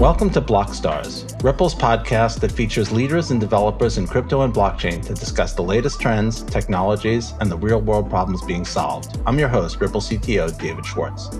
Welcome to Blockstars, Ripple's podcast that features leaders and developers in crypto and blockchain to discuss the latest trends, technologies, and the real-world problems being solved. I'm your host, Ripple CTO, David Schwartz.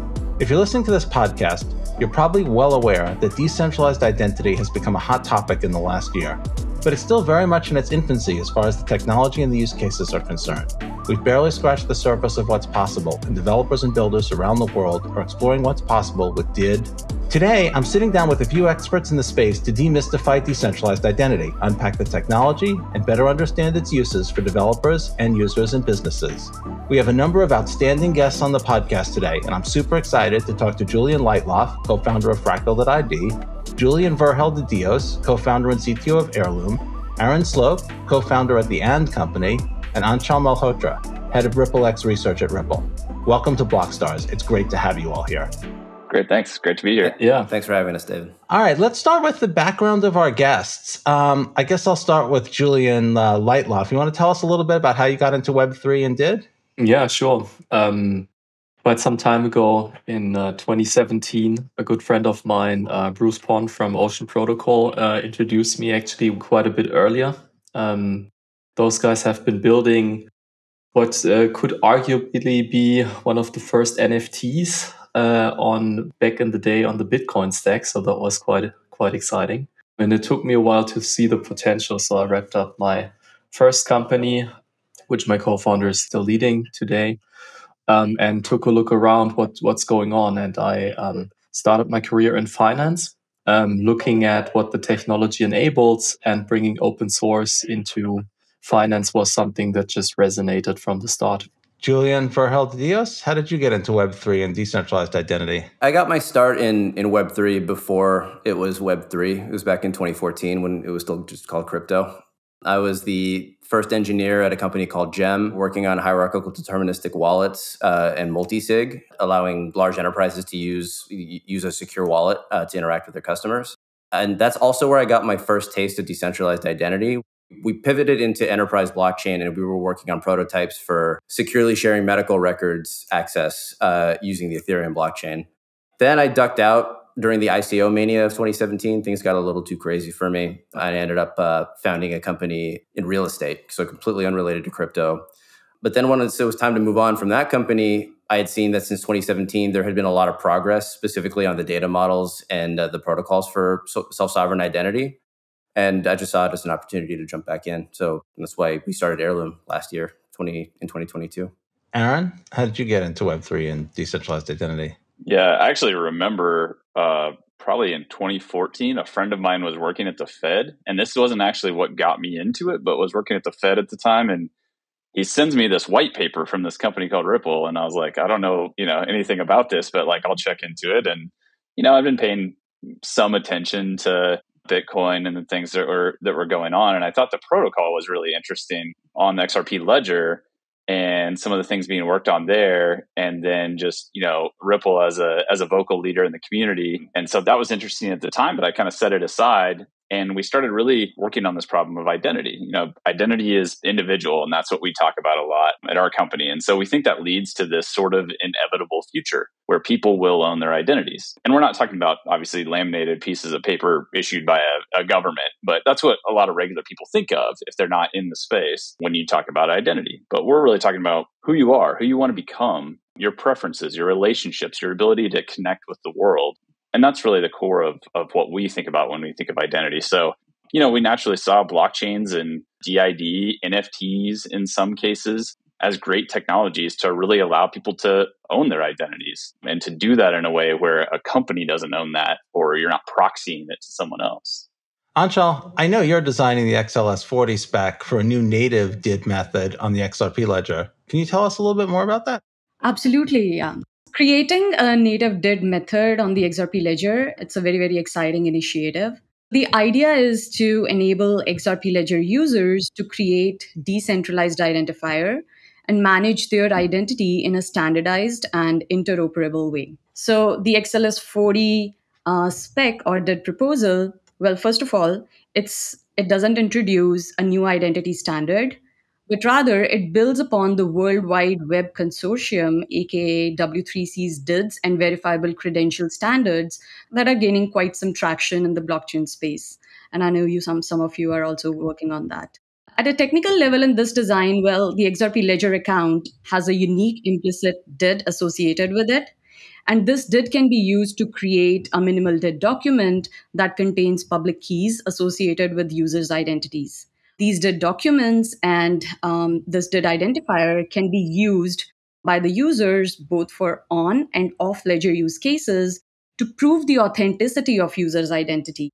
If you're listening to this podcast, you're probably well aware that decentralized identity has become a hot topic in the last year, but it's still very much in its infancy as far as the technology and the use cases are concerned. We've barely scratched the surface of what's possible, and developers and builders around the world are exploring what's possible with DID. Today, I'm sitting down with a few experts in the space to demystify decentralized identity, unpack the technology, and better understand its uses for developers, end users, and businesses. We have a number of outstanding guests on the podcast today, and I'm super excited to talk to Julian Lightloff, co-founder of Fractal.ID, Julian Verhel de Dios, co-founder and CTO of Heirloom, Aaron Slope, co-founder at the And Company, and Anchal Malhotra, head of RippleX research at Ripple. Welcome to Blockstars. It's great to have you all here. Great, thanks. Great to be here. Yeah, thanks for having us, David. All right, let's start with the background of our guests. I guess I'll start with Julian Lightloff. You want to tell us a little bit about how you got into Web3 and DID? Yeah, sure. Quite some time ago in 2017, a good friend of mine, Bruce Pond from Ocean Protocol, introduced me actually quite a bit earlier. Those guys have been building what could arguably be one of the first NFTs on back in the day on the Bitcoin stack. So that was quite exciting. And it took me a while to see the potential. So I wrapped up my first company, which my co-founder is still leading today, and took a look around what's going on. And I started my career in finance, looking at what the technology enables, and bringing open source into finance was something that just resonated from the start. Julian Verhel de Dios, how did you get into Web3 and decentralized identity? I got my start in Web3 before it was Web3. It was back in 2014 when it was still just called crypto. I was the first engineer at a company called Gem, working on hierarchical deterministic wallets and multi-sig, allowing large enterprises to use a secure wallet to interact with their customers. And that's also where I got my first taste of decentralized identity. We pivoted into enterprise blockchain, and we were working on prototypes for securely sharing medical records access using the Ethereum blockchain. Then I ducked out during the ICO mania of 2017. Things got a little too crazy for me. I ended up founding a company in real estate, so completely unrelated to crypto. But then when it was time to move on from that company, I had seen that since 2017, there had been a lot of progress, specifically on the data models and the protocols for self-sovereign identity. And I just saw it as an opportunity to jump back in. So that's why we started Heirloom last year, in 2022. Aaron, how did you get into Web3 and decentralized identity? Yeah, I actually remember probably in 2014, a friend of mine was working at the Fed. And this wasn't actually what got me into it, but was working at the Fed at the time. And he sends me this white paper from this company called Ripple. And I was like, I don't know, anything about this, but like, I'll check into it. And, I've been paying some attention to Bitcoin and the things that were going on. And I thought the protocol was really interesting on the XRP ledger and some of the things being worked on there. And then just, Ripple as a vocal leader in the community. And so that was interesting at the time, but I kind of set it aside. And we started really working on this problem of identity. Identity is individual, and that's what we talk about a lot at our company. And so we think that leads to this sort of inevitable future where people will own their identities. And we're not talking about, obviously, laminated pieces of paper issued by a government, but that's what a lot of regular people think of if they're not in the space when you talk about identity. But we're really talking about who you are, who you want to become, your preferences, your relationships, your ability to connect with the world. And that's really the core of what we think about when we think of identity. So, we naturally saw blockchains and DID, NFTs in some cases as great technologies to really allow people to own their identities and to do that in a way where a company doesn't own that or you're not proxying it to someone else. Anchal, I know you're designing the XLS40 spec for a new native DID method on the XRP ledger. Can you tell us a little bit more about that? Absolutely, yeah. Creating a native DID method on the XRP ledger, it's a very, very exciting initiative. The idea is to enable XRP ledger users to create decentralized identifier and manage their identity in a standardized and interoperable way. So the XLS40 spec or DID proposal, well, first of all, it doesn't introduce a new identity standard. but rather it builds upon the World Wide Web Consortium, aka W3C's DIDs and verifiable credential standards that are gaining quite some traction in the blockchain space. And I know some of you are also working on that. At a technical level in this design, well, the XRP Ledger account has a unique implicit DID associated with it. And this DID can be used to create a minimal DID document that contains public keys associated with users' identities. These DID documents and this DID identifier can be used by the users both for on and off ledger use cases to prove the authenticity of users' identity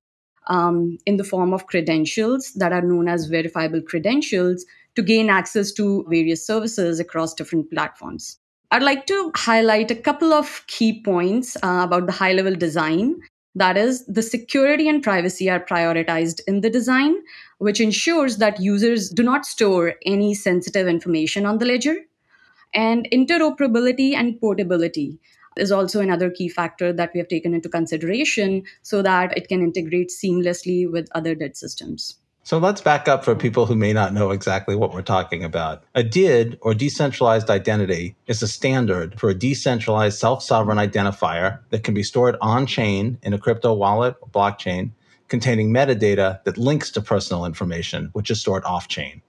in the form of credentials that are known as verifiable credentials to gain access to various services across different platforms. I'd like to highlight a couple of key points about the high level design. That is, the security and privacy are prioritized in the design, which ensures that users do not store any sensitive information on the ledger. And interoperability and portability is also another key factor that we have taken into consideration so that it can integrate seamlessly with other DID systems. So let's back up for people who may not know exactly what we're talking about. A DID, or decentralized identity, is a standard for a decentralized self-sovereign identifier that can be stored on-chain in a crypto wallet or blockchain containing metadata that links to personal information, which is stored off-chain.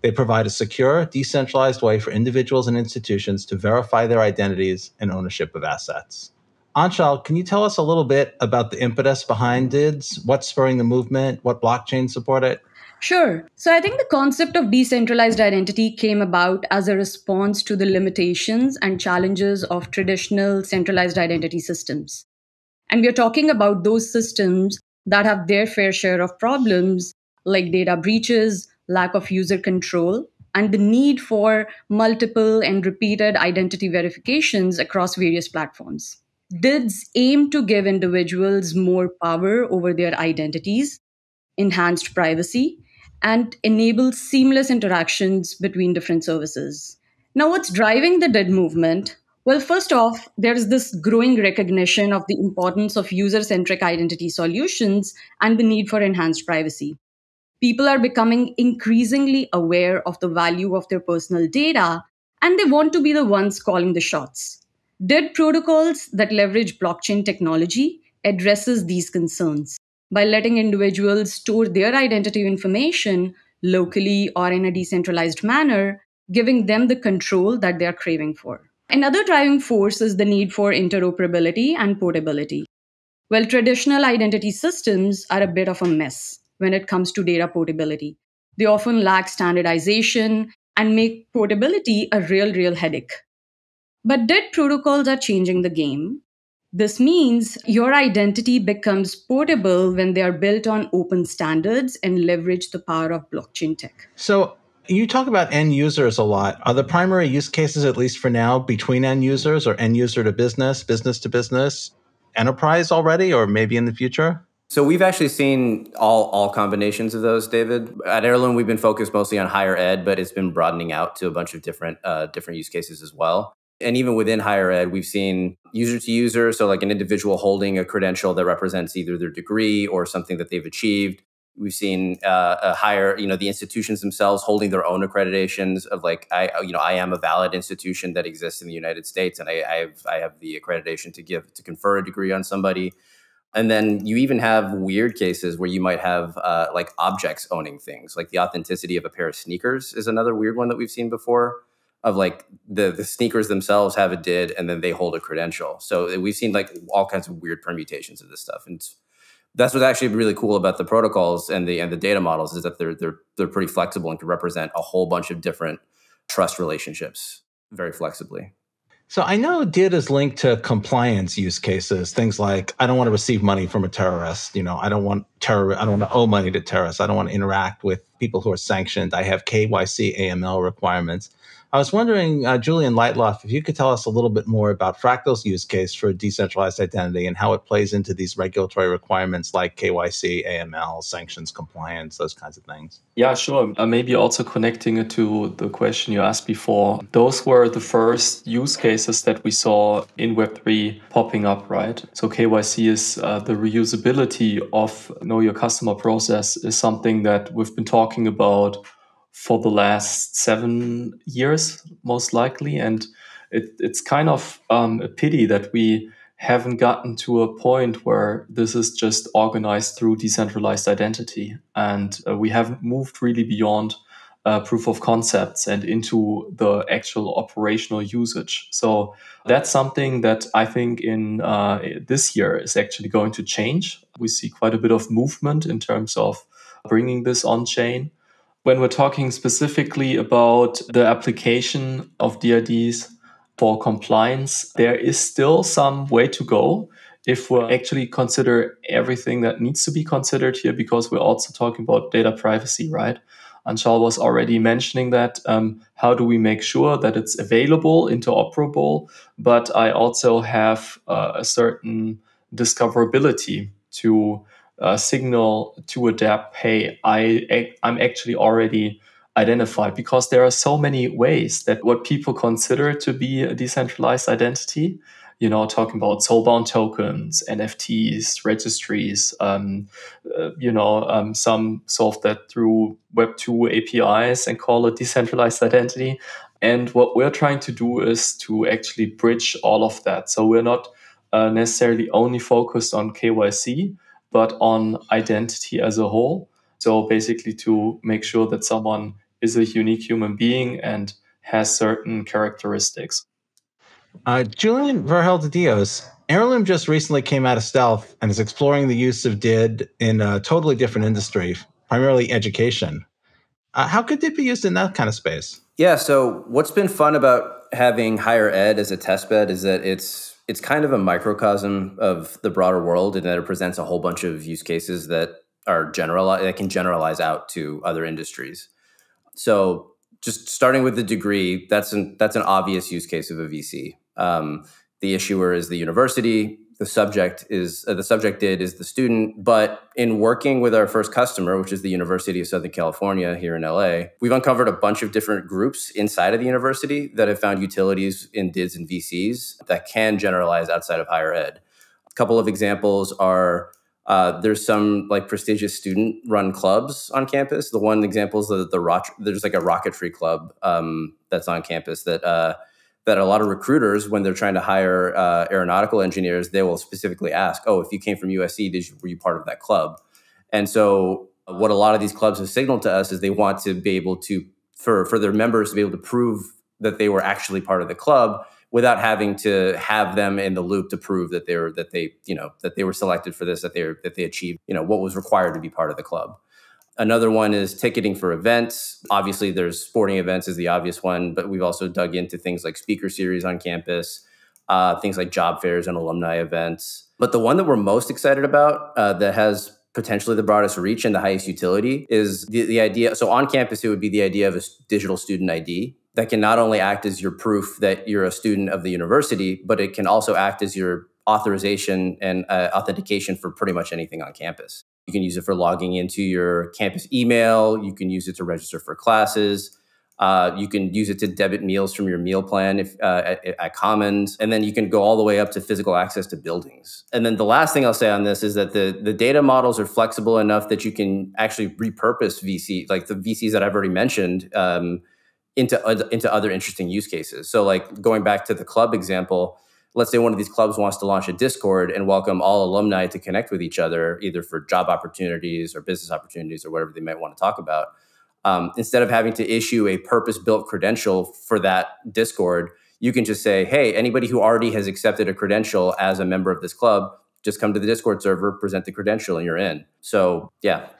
They provide a secure, decentralized way for individuals and institutions to verify their identities and ownership of assets. Anshul, can you tell us a little bit about the impetus behind DIDs? What's spurring the movement? What blockchains support it? Sure. So I think the concept of decentralized identity came about as a response to the limitations and challenges of traditional centralized identity systems. And we're talking about those systems that have their fair share of problems like data breaches, lack of user control, and the need for multiple and repeated identity verifications across various platforms. DIDs aim to give individuals more power over their identities, enhanced privacy, and enable seamless interactions between different services. Now, what's driving the DID movement? Well, first off, there is this growing recognition of the importance of user centric identity solutions and the need for enhanced privacy. People are becoming increasingly aware of the value of their personal data, and they want to be the ones calling the shots. DID protocols that leverage blockchain technology addresses these concerns by letting individuals store their identity information locally or in a decentralized manner, giving them the control that they are craving for. Another driving force is the need for interoperability and portability. Well, traditional identity systems are a bit of a mess when it comes to data portability. They often lack standardization and make portability a real headache. But DID protocols are changing the game. This means your identity becomes portable when they are built on open standards and leverage the power of blockchain tech. So you talk about end users a lot. Are the primary use cases, at least for now, between end users or end user to business to business, enterprise already, or maybe in the future? So we've actually seen all combinations of those, David. At Heirloom, we've been focused mostly on higher ed, but it's been broadening out to a bunch of different use cases as well. And even within higher ed, we've seen user to user, so like an individual holding a credential that represents either their degree or something that they've achieved. We've seen a higher, the institutions themselves holding their own accreditations of like, I am a valid institution that exists in the United States, and I have the accreditation to confer a degree on somebody. And then you even have weird cases where you might have like objects owning things, like the authenticity of a pair of sneakers is another weird one that we've seen before. Of like the sneakers themselves have a DID and then they hold a credential. So we've seen like all kinds of weird permutations of this stuff. And that's what's actually really cool about the protocols and the data models is that they're pretty flexible and can represent a whole bunch of different trust relationships very flexibly. So I know DID is linked to compliance use cases, things like I don't want to receive money from a terrorist. I don't want to owe money to terrorists. I don't want to interact with people who are sanctioned. I have KYC AML requirements. I was wondering, Julian Lightloff, if you could tell us a little bit more about Fractal's use case for decentralized identity and how it plays into these regulatory requirements like KYC, AML, sanctions compliance, those kinds of things. Yeah, sure. Maybe also connecting it to the question you asked before. Those were the first use cases that we saw in Web3 popping up, right? So KYC is the reusability of Know Your Customer process is something that we've been talking about for the last 7 years, most likely. And it's kind of a pity that we haven't gotten to a point where this is just organized through decentralized identity. And we haven't moved really beyond proof of concepts and into the actual operational usage. So that's something that I think in this year is actually going to change. We see quite a bit of movement in terms of bringing this on chain. When we're talking specifically about the application of DIDs for compliance, there is still some way to go if we actually consider everything that needs to be considered here, because we're also talking about data privacy, right? Anshal was already mentioning that. How do we make sure that it's available, interoperable, but I also have a certain discoverability to signal to adapt, hey, I'm actually already identified, because there are so many ways that what people consider to be a decentralized identity, talking about soulbound tokens, NFTs, registries, some solve that through Web2 APIs and call it decentralized identity. And what we're trying to do is to actually bridge all of that. So we're not necessarily only focused on KYC, but on identity as a whole. So basically to make sure that someone is a unique human being and has certain characteristics. Julian Verhelder Dios, Heirloom just recently came out of stealth and is exploring the use of DID in a totally different industry, primarily education. How could DID be used in that kind of space? Yeah, so what's been fun about having higher ed as a testbed is that it's kind of a microcosm of the broader world, and that it presents a whole bunch of use cases that are that can generalize out to other industries. So just starting with the degree, that's an obvious use case of a VC. The issuer is the university. The subject is the student. But in working with our first customer, which is the University of Southern California here in LA, we've uncovered a bunch of different groups inside of the university that have found utilities in DIDs and VCs that can generalize outside of higher ed. A couple of examples are there's some prestigious student-run clubs on campus. The one example is there's a rocketry club that's on campus that a lot of recruiters, when they're trying to hire aeronautical engineers, they will specifically ask, "Oh, if you came from USC, were you part of that club?" And so, what a lot of these clubs have signaled to us is they want to be able to, for their members to be able to prove that they were actually part of the club, without having to have them in the loop to prove that they were selected for this, that they achieved what was required to be part of the club. Another one is ticketing for events. Obviously, there's sporting events is the obvious one, but we've also dug into things like speaker series on campus, things like job fairs and alumni events. But the one that we're most excited about that has potentially the broadest reach and the highest utility is the idea. So on campus, it would be the idea of a digital student ID that can not only act as your proof that you're a student of the university, but it can also act as your authorization and authentication for pretty much anything on campus. You can use it for logging into your campus email. You can use it to register for classes. You can use it to debit meals from your meal plan at Commons. And then you can go all the way up to physical access to buildings. And then the last thing I'll say on this is that the data models are flexible enough that you can actually repurpose VC, like the VCs that I've already mentioned, into other interesting use cases. So going back to the club example, let's say one of these clubs wants to launch a Discord and welcome all alumni to connect with each other, either for job opportunities or business opportunities or whatever they might want to talk about. Instead of having to issue a purpose-built credential for that Discord, you can just say, hey, anybody who already has accepted a credential as a member of this club, just come to the Discord server, present the credential, and you're in. So, yeah.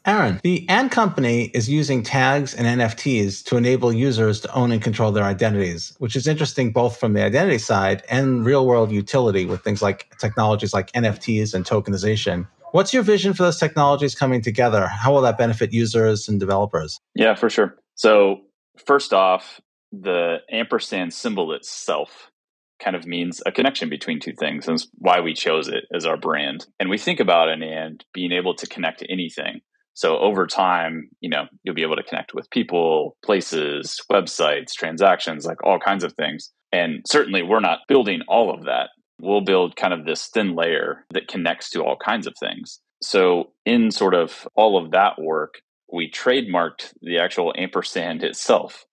Aaron, the AND company is using tags and NFTs to enable users to own and control their identities, which is interesting both from the identity side and real-world utility with things like technologies like NFTs and tokenization. What's your vision for those technologies coming together? How will that benefit users and developers? Yeah, for sure. So first off, the ampersand symbol itself kind of means a connection between two things, and that's why we chose it as our brand. And we think about an and being able to connect to anything. So over time, you'll be able to connect with people, places, websites, transactions, like all kinds of things. And certainly we're not building all of that. We'll build kind of this thin layer that connects to all kinds of things. So in sort of all of that work, we trademarked the actual ampersand itself,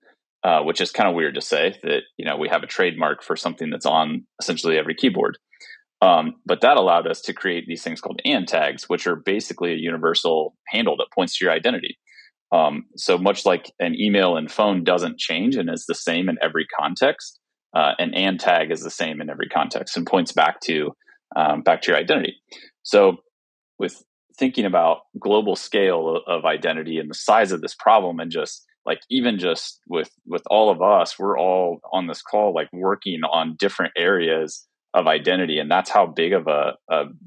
which is kind of weird to say that, we have a trademark for something that's on essentially every keyboard. But that allowed us to create these things called and tags, which are basically a universal handle that points to your identity. So much like an email and phone doesn't change and is the same in every context, an and tag is the same in every context and points back to your identity. So with thinking about global scale of identity and the size of this problem, and just with all of us, we're all on this call, like working on different areas of identity. And that's how big of a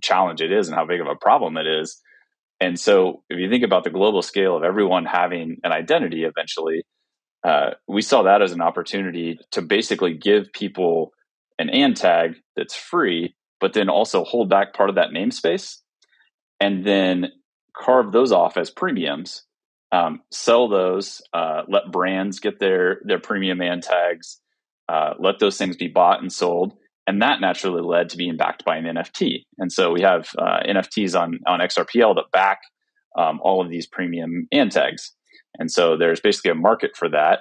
challenge it is and how big of a problem it is. And so if you think about the global scale of everyone having an identity eventually, we saw that as an opportunity to basically give people an and tag that's free, but then also hold back part of that namespace and then carve those off as premiums, sell those, let brands get their premium and tags, let those things be bought and sold. And that naturally led to being backed by an NFT. And so we have NFTs on XRPL that back all of these premium and tags. And so there's basically a market for that.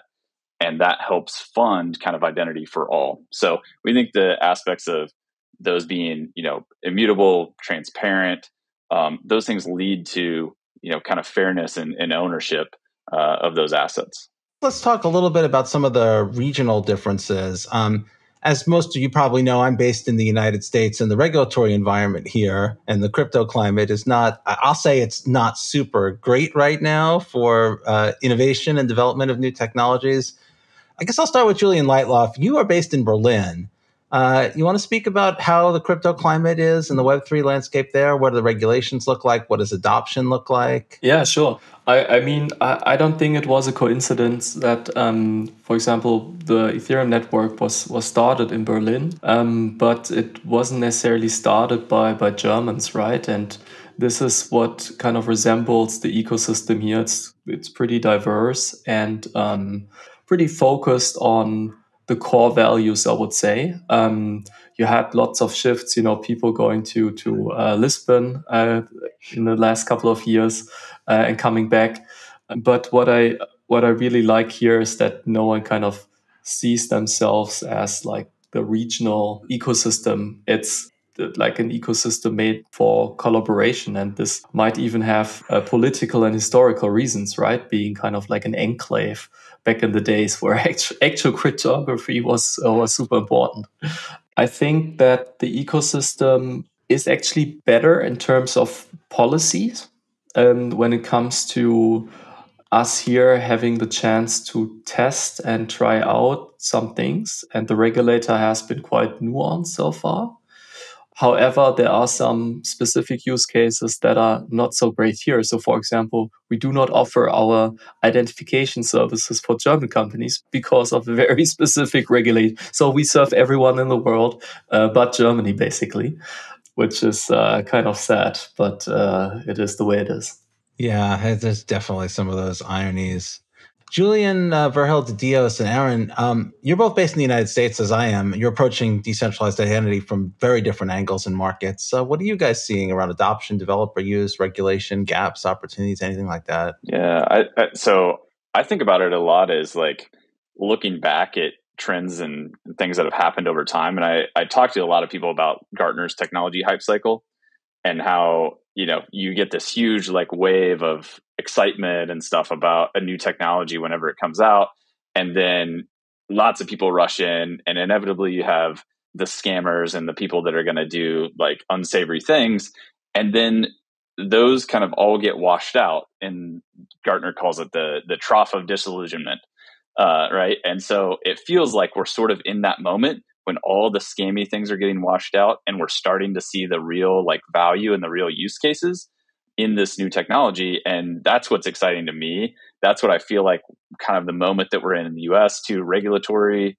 And that helps fund kind of identity for all. So we think the aspects of those being, immutable, transparent, those things lead to, kind of fairness and ownership of those assets. Let's talk a little bit about some of the regional differences. As most of you probably know, I'm based in the United States, and the regulatory environment here and the crypto climate is not, I'll say it's not super great right now for innovation and development of new technologies. I guess I'll start with Julian Lightloff. You are based in Berlin. You want to speak about how the crypto climate is and the Web3 landscape there? What do the regulations look like? What does adoption look like? Yeah, sure. I don't think it was a coincidence that, for example, the Ethereum network was started in Berlin, but it wasn't necessarily started by Germans, right? And this is what kind of resembles the ecosystem here. It's pretty diverse and pretty focused on the core values, I would say. You had lots of shifts, people going to Lisbon in the last couple of years and coming back. But what I really like here is that no one kind of sees themselves as like the regional ecosystem. It's like an ecosystem made for collaboration, and this might even have political and historical reasons, right? Being kind of like an enclave back in the days where actual cryptography was super important. I think that the ecosystem is actually better in terms of policies when it comes to us here having the chance to test and try out some things. And the regulator has been quite nuanced so far. However, there are some specific use cases that are not so great here. So, for example, we do not offer our identification services for German companies because of a very specific regulation. So we serve everyone in the world but Germany, basically, which is kind of sad, but it is the way it is. Yeah, there's definitely some of those ironies. Julian Verhel de Dios and Aaron, you're both based in the United States as I am. You're approaching decentralized identity from very different angles and markets. So what are you guys seeing around adoption, developer use, regulation, gaps, opportunities, anything like that? Yeah, so I think about it a lot as like looking back at trends and things that have happened over time. And I talk to a lot of people about Gartner's technology hype cycle and how, you get this huge like wave of excitement and stuff about a new technology whenever it comes out. And then lots of people rush in, and inevitably you have the scammers and the people that are going to do like unsavory things. And then those kind of all get washed out, and Gartner calls it the trough of disillusionment. Right. And so it feels like we're sort of in that moment when all the scammy things are getting washed out, and we're starting to see the real like value and the real use cases in this new technology. And that's what's exciting to me. That's what I feel like kind of the moment that we're in the US to regulatory,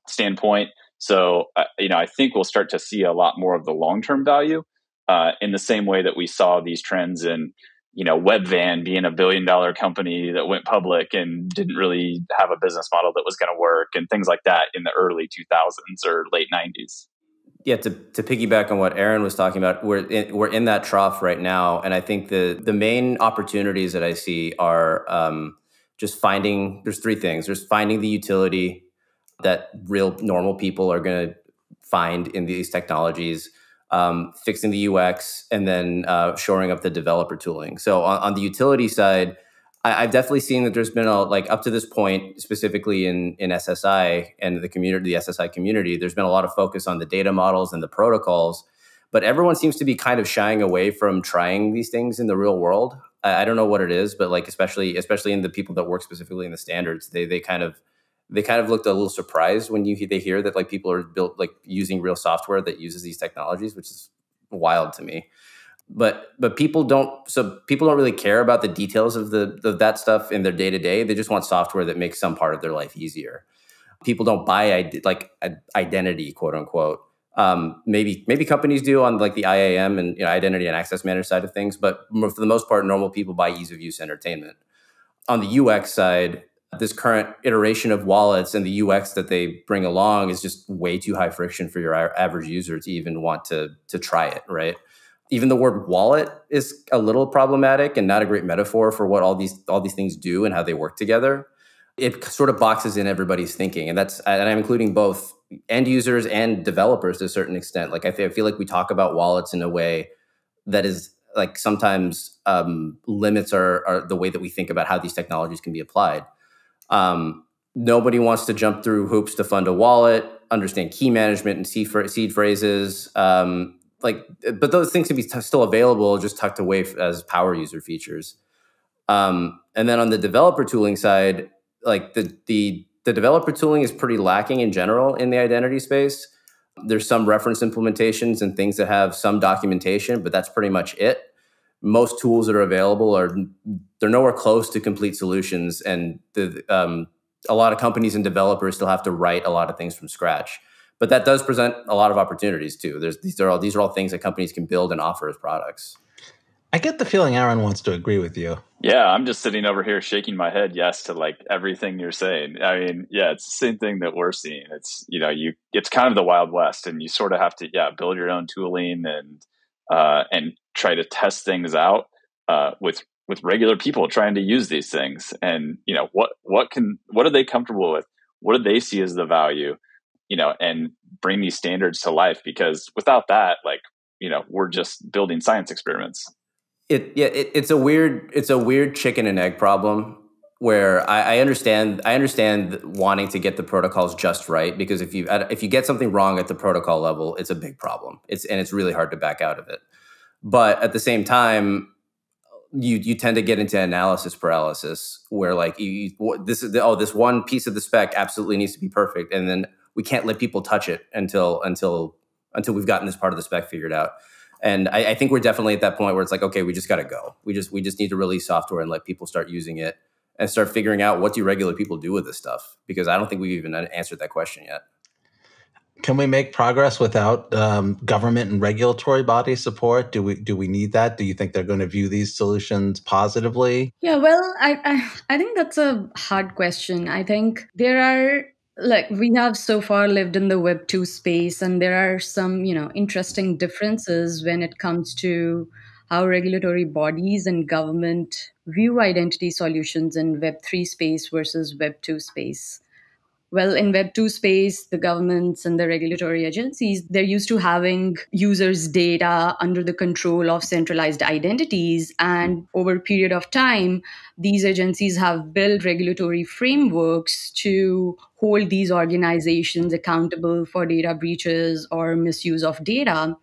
standpoint. So, I think we'll start to see a lot more of the long-term value in the same way that we saw these trends in, Webvan being $1 billion company that went public and didn't really have a business model that was going to work, and things like that in the early 2000s or late 90s. Yeah, to piggyback on what Aaron was talking about, we're in that trough right now, and I think the main opportunities that I see are just finding. There's three things. There's finding the utility that real normal people are going to find in these technologies, fixing the UX, and then shoring up the developer tooling. So on the utility side, I've definitely seen that there's been up to this point, specifically in SSI and the community, the SSI community, there's been a lot of focus on the data models and the protocols, but everyone seems to be kind of shying away from trying these things in the real world. I don't know what it is, but especially in the people that work specifically in the standards, they kind of looked a little surprised when they hear that people are built using real software that uses these technologies, which is wild to me. But people don't really care about the details of that stuff in their day to day. They just want software that makes some part of their life easier. People don't buy identity, quote unquote. Maybe companies do on the IAM and identity and access manager side of things, but for the most part, normal people buy ease of use entertainment. On the UX side, this current iteration of wallets and the UX that they bring along is just way too high friction for your average user to even want to try it, right? Even the word wallet is a little problematic and not a great metaphor for what all these things do and how they work together. It sort of boxes in everybody's thinking, and I'm including both end users and developers to a certain extent. I feel like we talk about wallets in a way that is sometimes limits are the way that we think about how these technologies can be applied. Nobody wants to jump through hoops to fund a wallet, understand key management and seed phrases. But those things can be still available, just tucked away as power user features. And then on the developer tooling side, the developer tooling is pretty lacking in general in the identity space. There's some reference implementations and things that have some documentation, but that's pretty much it. Most tools that are available they're nowhere close to complete solutions, and a lot of companies and developers still have to write a lot of things from scratch. But that does present a lot of opportunities too. These are all things that companies can build and offer as products. I get the feeling Aaron wants to agree with you. Yeah, I'm just sitting over here shaking my head yes to everything you're saying. I mean, yeah, it's the same thing that we're seeing. It's it's kind of the Wild West, and you sort of have to build your own tooling and try to test things out with regular people trying to use these things. And what are they comfortable with? What do they see as the value? And bring these standards to life, because without that, we're just building science experiments. It's a weird chicken and egg problem where I understand wanting to get the protocols just right, because if you get something wrong at the protocol level, it's a big problem. It's really hard to back out of it. But at the same time, you tend to get into analysis paralysis where this one piece of the spec absolutely needs to be perfect, and then we can't let people touch it until we've gotten this part of the spec figured out. And I think we're definitely at that point where it's okay, we just got to go. We just need to release software and let people start using it and start figuring out what do regular people do with this stuff, because I don't think we've even answered that question yet. Can we make progress without government and regulatory body support? Do we need that? Do you think they're going to view these solutions positively? Yeah, well, I think that's a hard question. I think there are we have so far lived in the Web 2 space, and there are some interesting differences when it comes to how regulatory bodies and government view identity solutions in Web 3 space versus Web 2 space. Well, in Web 2 space, the governments and the regulatory agencies, they're used to having users' data under the control of centralized identities. And over a period of time, these agencies have built regulatory frameworks to hold these organizations accountable for data breaches or misuse of data.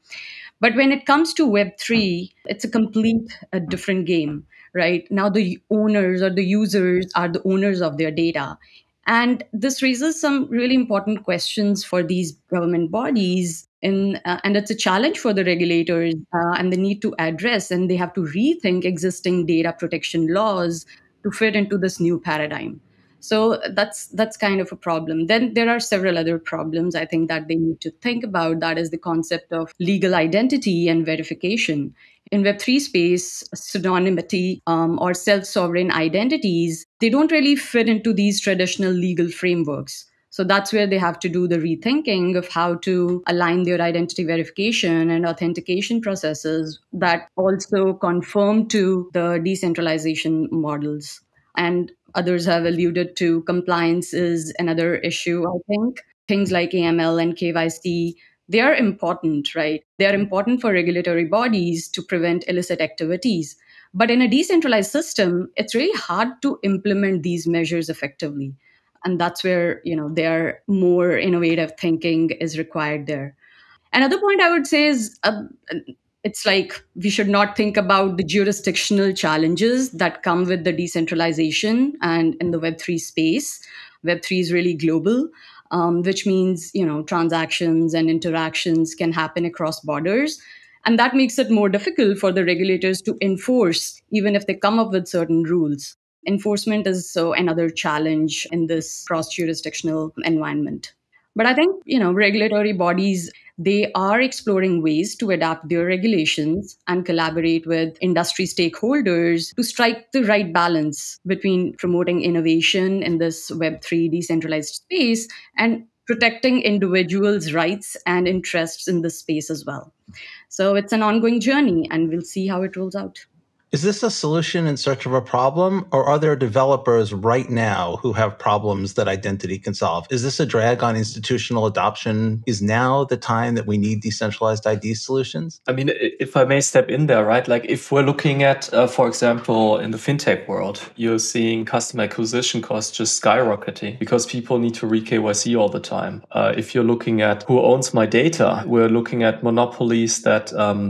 But when it comes to Web3, it's a different game, right? Now the owners or the users are the owners of their data. And this raises some really important questions for these government bodies. And it's a challenge for the regulators, and they need to address, and they have to rethink existing data protection laws to fit into this new paradigm. So that's kind of a problem. Then there are several other problems I think that they need to think about. That is the concept of legal identity and verification. In Web3 space, pseudonymity or self-sovereign identities, they don't really fit into these traditional legal frameworks. So that's where they have to do the rethinking of how to align their identity verification and authentication processes that also conform to the decentralization models. And others have alluded to compliance is another issue, I think. Things like AML and KYC, they are important, right? They are important for regulatory bodies to prevent illicit activities. But in a decentralized system, it's really hard to implement these measures effectively. And that's where, their more innovative thinking is required there. Another point I would say is it's like we should not think about the jurisdictional challenges that come with the decentralization and in the Web3 space. Web3 is really global, which means, transactions and interactions can happen across borders. And that makes it more difficult for the regulators to enforce, even if they come up with certain rules. Enforcement is so another challenge in this cross jurisdictional environment. But I think, regulatory bodies, they are exploring ways to adapt their regulations and collaborate with industry stakeholders to strike the right balance between promoting innovation in this Web3 decentralized space and protecting individuals' rights and interests in this space as well. So it's an ongoing journey, and we'll see how it rolls out. Is this a solution in search of a problem, or are there developers right now who have problems that identity can solve? Is this a drag on institutional adoption? Is now the time that we need decentralized ID solutions? I mean, if I may step in there, right? Like if we're looking at, for example, in the fintech world, you're seeing customer acquisition costs just skyrocketing because people need to re-KYC all the time. If you're looking at who owns my data, we're looking at monopolies that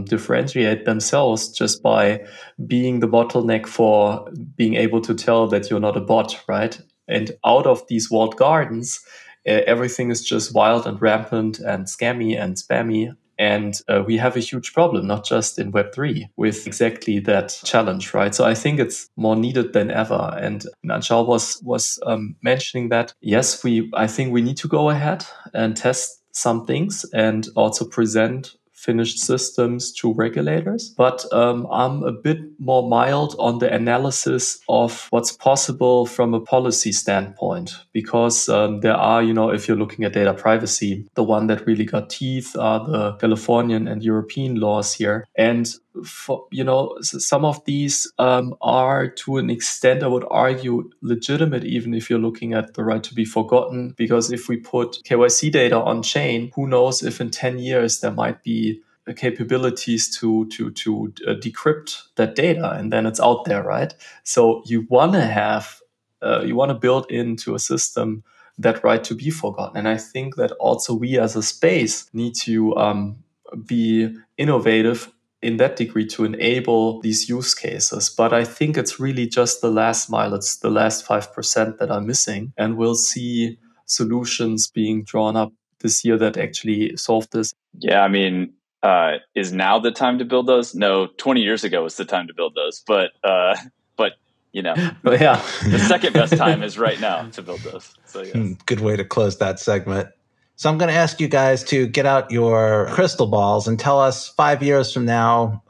differentiate themselves just by being the bottleneck for being able to tell that you're not a bot, right? And out of these walled gardens, everything is just wild and rampant and scammy and spammy. And we have a huge problem, not just in Web3, with exactly that challenge, right? So I think it's more needed than ever. And Anshal was mentioning that, yes, I think we need to go ahead and test some things and also present finished systems to regulators. But I'm a bit more mild on the analysis of what's possible from a policy standpoint, because there are, if you're looking at data privacy, the one that really got teeth are the Californian and European laws here. And for, some of these are to an extent, I would argue, legitimate, even if you're looking at the right to be forgotten. Because if we put KYC data on chain, who knows if in 10 years there might be capabilities to decrypt that data, and then it's out there, right? So you want to build into a system that right to be forgotten. And I think that also we as a space need to be innovative in that degree to enable these use cases. But I think it's really just the last mile. It's the last 5% that are missing. And we'll see solutions being drawn up this year that actually solve this. Yeah, I mean, is now the time to build those? No, 20 years ago was the time to build those. But yeah, the second best time is right now to build those. So yes. Good way to close that segment. So I'm going to ask you guys to get out your crystal balls and tell us 5 years from now,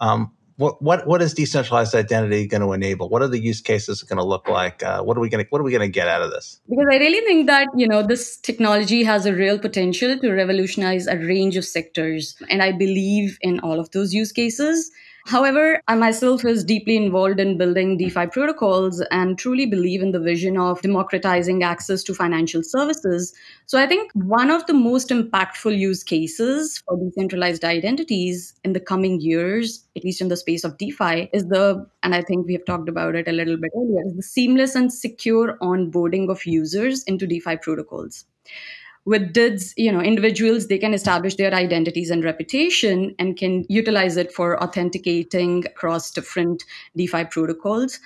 what is decentralized identity going to enable? What are the use cases going to look like? What are we going to get out of this? Because I really think that, this technology has a real potential to revolutionize a range of sectors. And I believe in all of those use cases. However, I myself is deeply involved in building DeFi protocols and truly believe in the vision of democratizing access to financial services. So I think one of the most impactful use cases for decentralized identities in the coming years, at least in the space of DeFi, and I think we have talked about it a little bit earlier, is the seamless and secure onboarding of users into DeFi protocols. With DIDs, individuals, they can establish their identities and reputation and can utilize it for authenticating across different DeFi protocols.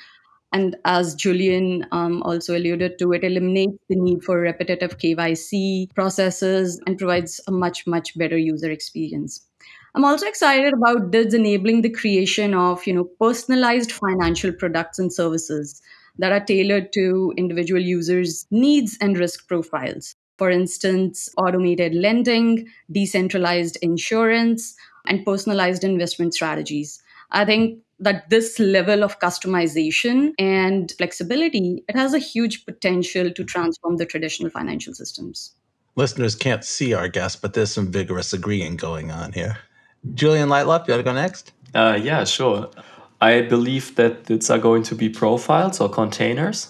And as Julian also alluded to, it eliminates the need for repetitive KYC processes and provides a much, much better user experience. I'm also excited about DIDs enabling the creation of, personalized financial products and services that are tailored to individual users' needs and risk profiles. For instance, automated lending, decentralized insurance, and personalized investment strategies. I think that this level of customization and flexibility, it has a huge potential to transform the traditional financial systems. Listeners can't see our guest, but there's some vigorous agreeing going on here. Julian Lightloff, you want to go next? Yeah, sure. I believe that it's going to be profiles or containers,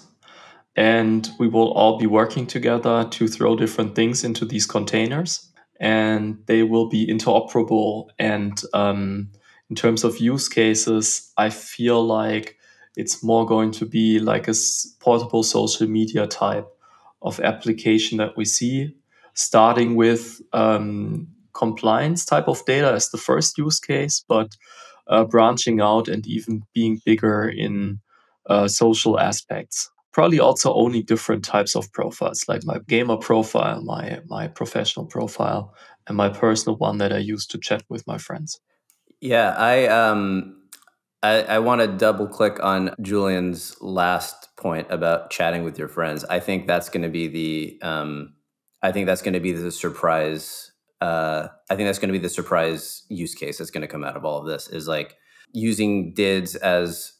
and we will all be working together to throw different things into these containers, and they will be interoperable. And in terms of use cases, I feel like it's more going to be like a portable social media type of application that we see, starting with compliance type of data as the first use case, but branching out and even being bigger in social aspects. Probably also owning different types of profiles, like my gamer profile, my professional profile, and my personal one that I use to chat with my friends. Yeah, I want to double click on Julian's last point about chatting with your friends. I think that's going to be the surprise. I think that's going to be the surprise use case that's going to come out of all of this, is like using DIDs as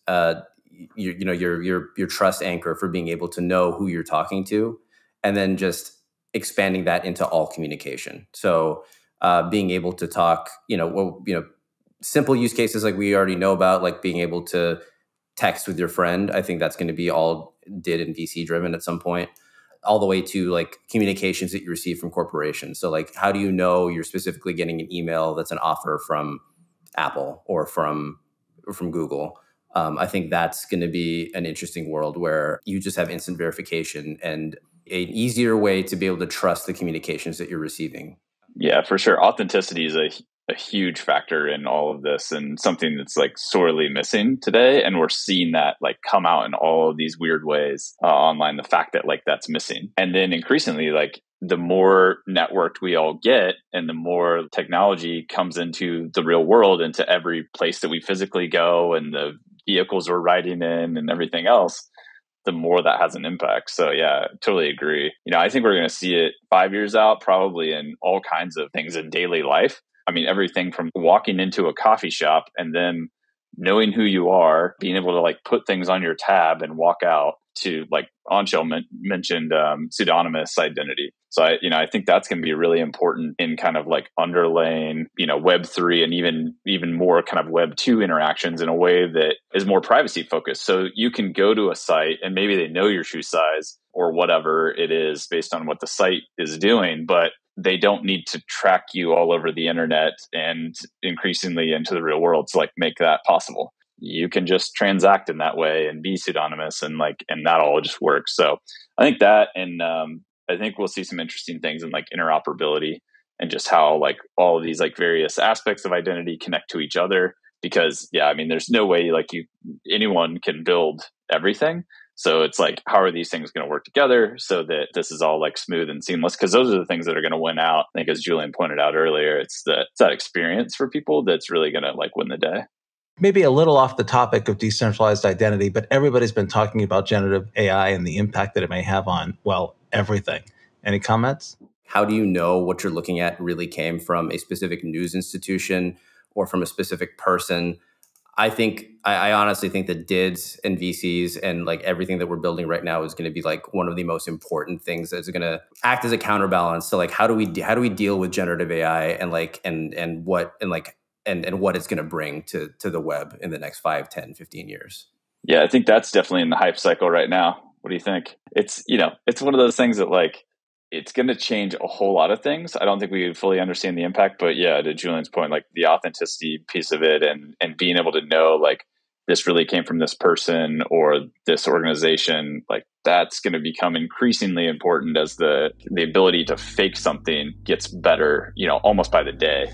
your trust anchor for being able to know who you're talking to, and then just expanding that into all communication. So being able to talk, simple use cases like we already know about, like being able to text with your friend. I think that's going to be all DID and VC driven at some point, all the way to like communications that you receive from corporations. So like, how do you know you're specifically getting an email that's an offer from Apple or from Google? I think that's going to be an interesting world where you just have instant verification and an easier way to be able to trust the communications that you're receiving. Yeah, for sure. Authenticity is a huge factor in all of this, and something that's like sorely missing today. And we're seeing that like come out in all of these weird ways online, the fact that like that's missing. And then increasingly, like the more networked we all get and the more technology comes into the real world, into every place that we physically go and the vehicles we're riding in and everything else, the more that has an impact. So yeah, totally agree. I think we're going to see it 5 years out, probably in all kinds of things in daily life. I mean, everything from walking into a coffee shop and then knowing who you are, being able to like put things on your tab and walk out, to like Anshul mentioned pseudonymous identity. So I think that's going to be really important in kind of like underlaying, Web3 and even more kind of Web2 interactions in a way that is more privacy focused. So you can go to a site and maybe they know your shoe size or whatever it is based on what the site is doing, but they don't need to track you all over the internet and increasingly into the real world to like make that possible. You can just transact in that way and be pseudonymous and that all just works. So I think that, and I think we'll see some interesting things in like interoperability and just how like all of these like various aspects of identity connect to each other. Because there's no way like anyone can build everything. So it's like, how are these things going to work together so that this is all like smooth and seamless? Because those are the things that are going to win out. I think, as Julian pointed out earlier, it's that experience for people that's really going to like win the day. Maybe a little off the topic of decentralized identity, but everybody's been talking about generative AI and the impact that it may have on, well, everything. Any comments? How do you know what you're looking at really came from a specific news institution or from a specific person? I honestly think that DIDs and VCs and like everything that we're building right now is going to be like one of the most important things that's going to act as a counterbalance to like how do we deal with generative AI and like and what it's going to bring to the web in the next 5, 10, 15 years. Yeah, I think that's definitely in the hype cycle right now. What do you think? It's it's one of those things that like it's going to change a whole lot of things. I don't think we fully understand the impact, but yeah, to Julian's point, like the authenticity piece of it and being able to know like this really came from this person or this organization, like that's going to become increasingly important as the ability to fake something gets better, almost by the day.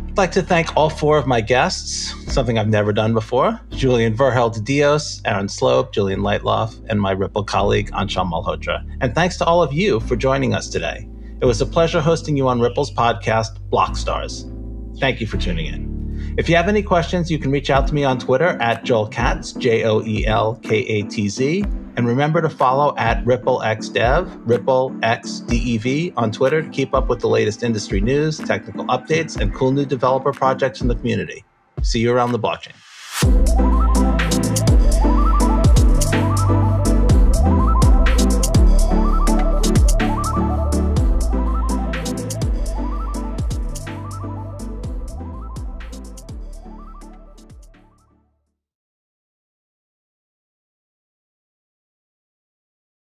I'd like to thank all 4 of my guests, something I've never done before: Julian Verheldt Dios, Aaron Slope, Julian Lightloff, and my Ripple colleague, Anshul Malhotra. And thanks to all of you for joining us today. It was a pleasure hosting you on Ripple's podcast, Blockstars. Thank you for tuning in. If you have any questions, you can reach out to me on Twitter at Joel Katz, JoelKatz. And remember to follow at RippleXDev, RippleXDev on Twitter to keep up with the latest industry news, technical updates, and cool new developer projects in the community. See you around the blockchain.